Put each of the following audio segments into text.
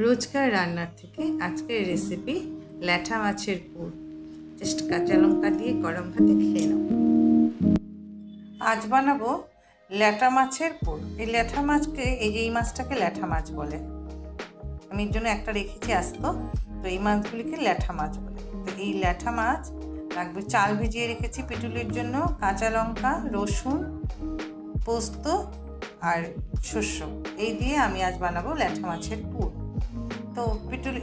রোজকার রান্নার থেকে আজকের রেসিপি ল্যাঠা মাছের পুর। জাস্ট কাঁচা লঙ্কা দিয়ে গরম ভাতে খেয়ে নাও। আজ বানাবো ল্যাঠা মাছের পুর। এই ল্যাঠা মাছকে এই মাছটাকে ল্যাঠা মাছ বলে। আমি এর জন্য একটা রেখেছি আস্ত, তো এই মাছগুলিকে ল্যাঠা মাছ বলে। তো এই ল্যাঠা মাছ লাগবে, চাল ভিজিয়ে রেখেছি পিটুলির জন্য, কাঁচা লঙ্কা, রসুন, পোস্ত আর শস্য। এই দিয়ে আমি আজ বানাবো ল্যাঠা মাছের পুর। তো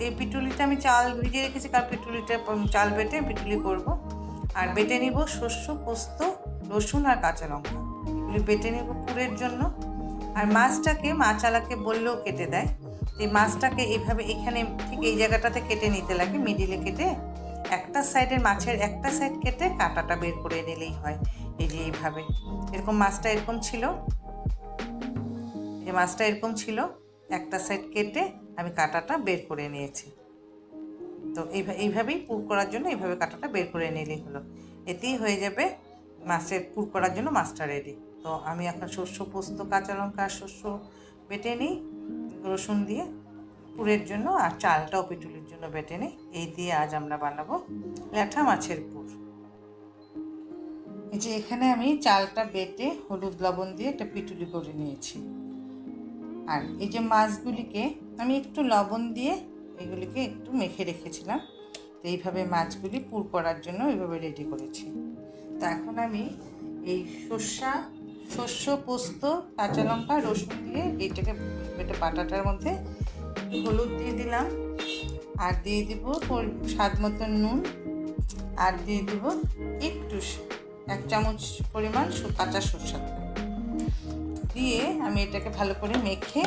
এই পিটুলিটা আমি চাল ভিজিয়ে রেখেছি, কারণ পিটুলিটা চাল বেটে পিটুলি করব। আর বেটে নিব শস্য, পোস্ত, রসুন আর কাঁচা লঙ্কা, এগুলি বেটে নিব পুরের জন্য। আর মাছটাকে মাছালাকে বললেও কেটে দেয়। এই মাছটাকে এইভাবে এখানে ঠিক এই জায়গাটাতে কেটে নিতে লাগে, মিডিলে কেটে একটা সাইডের মাছের একটা সাইড কেটে কাঁটাটা বের করে নিলেই হয়। এই যে এইভাবে এরকম মাছটা এরকম ছিল, এই মাছটা এরকম ছিল, একটা সাইড কেটে আমি কাঁটাটা বের করে নিয়েছি। তো এইভাবেই পুর করার জন্য এইভাবে কাঁটাটা বের করে নিলেই হলো, এতেই হয়ে যাবে মাছের পুর করার জন্য মাছটা রেডি। তো আমি এখন শস্য, পোস্ত, কাঁচা লঙ্কা আর শস্য বেটে নিই রসুন দিয়ে পুরের জন্য, আর চালটাও পিটুলির জন্য বেটে নিই। এই দিয়ে আজ আমরা বানাবো ল্যাঠা মাছের পুর। এই যে এখানে আমি চালটা বেটে হলুদ লবণ দিয়ে একটা পিটুলি করে নিয়েছি। আর এই যে মাছগুলিকে আমি একটু লবণ দিয়ে এগুলিকে একটু মেখে রেখেছিলাম। তো এইভাবে মাছগুলি পুর করার জন্য এইভাবে রেডি করেছি। তো এখন আমি এই শস্য, পোস্ত, কাঁচা লঙ্কা, রসুন দিয়ে এইটাকে একটা পাটাটার মধ্যে হলুদ দিয়ে দিলাম, আর দিয়ে দিব স্বাদ মতন নুন, আর দিয়ে দিব একটু 1 চামচ পরিমাণ কাঁচা সরষের তেল দিয়ে আমি এটাকে ভালো করে মেখে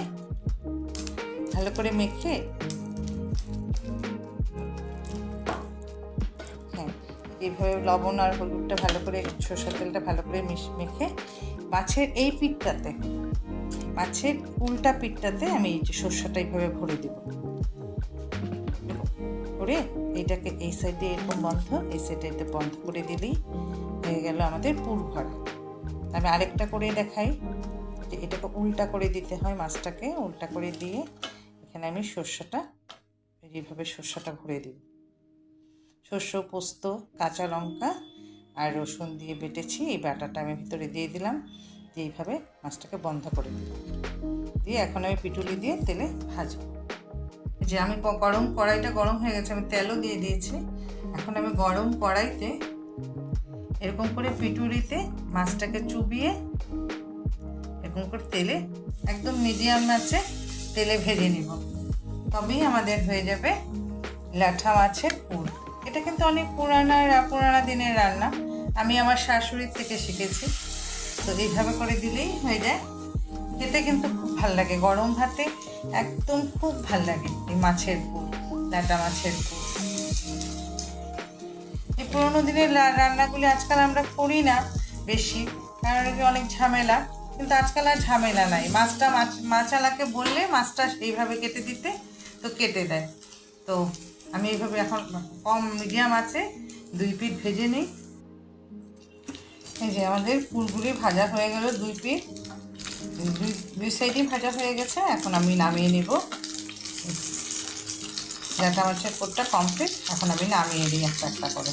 এইভাবে লবণ আর হলুদটা ভালো করে, সরষের তেলটা ভালো করে মেখে মাছের এই পিঠটাতে, মাছের উল্টা পিঠটাতে আমি এই যে সরষেটা এইভাবে ভরে দিব। ভরে এইটাকে এই সাইডে এরকম বন্ধ, এই সাইডে এটা বন্ধ করে দিলেই হয়ে গেল আমাদের পুর ভরা। আমি আরেকটা করে দেখাই যে এটাকে উল্টা করে দিতে হয়, মাছটাকে উল্টা করে দিয়ে এখানে আমি এইভাবে সর্ষেটা ভরে দিব। শস্য, পোস্ত, কাঁচা লঙ্কা আর রসুন দিয়ে বেটেছি, এই বাটাটা আমি ভিতরে দিয়ে দিলাম, দিয়ে এইভাবে মাছটাকে বন্ধ করে দিলাম। দিয়ে এখন আমি পিটুলি দিয়ে তেলে ভাজবো। যে আমি কড়াইটা গরম হয়ে গেছে, আমি তেলও দিয়ে দিয়েছি। এখন আমি গরম কড়াইতে এরকম করে পিটুলিতে মাছটাকে চুবিয়ে এরকম করে তেলে একদম মিডিয়াম আঁচে তেলে ভেজে নিব, তবেই আমাদের হয়ে যাবে ল্যাঠা মাছের পুর। এটা কিন্তু অনেক পুরানা দিনের রান্না, আমি আমার শাশুড়ির থেকে শিখেছি। তো এইভাবে করে দিলেই হয়ে যায়। খেতে কিন্তু খুব ভাল লাগে, গরম ভাতে একদম খুব ভাল লাগে এই মাছের পুর, ল্যাঠা মাছের পুর। এই পুরোনো দিনের রান্নাগুলি আজকাল আমরা করি না বেশি, কারণ অনেক ঝামেলা। কিন্তু আজকাল আর ঝামেলা নাই, মাছালাকে বললে মাছটা এইভাবে কেটে দিতে, তো কেটে দেয়। তো আমি এইভাবে এখন মিডিয়াম আছে 2 পিঠ ভেজে নিই। এই যে আমাদের পুরগুলি ভাজা হয়ে গেল, 2 পিঠ, দুই সাইডই ভাজা হয়ে গেছে। এখন আমি নামিয়ে নেব। ল্যাঠা মাছের পুরটা কমপ্লিট, এখন আমি নামিয়ে দিই একটা একটা করে।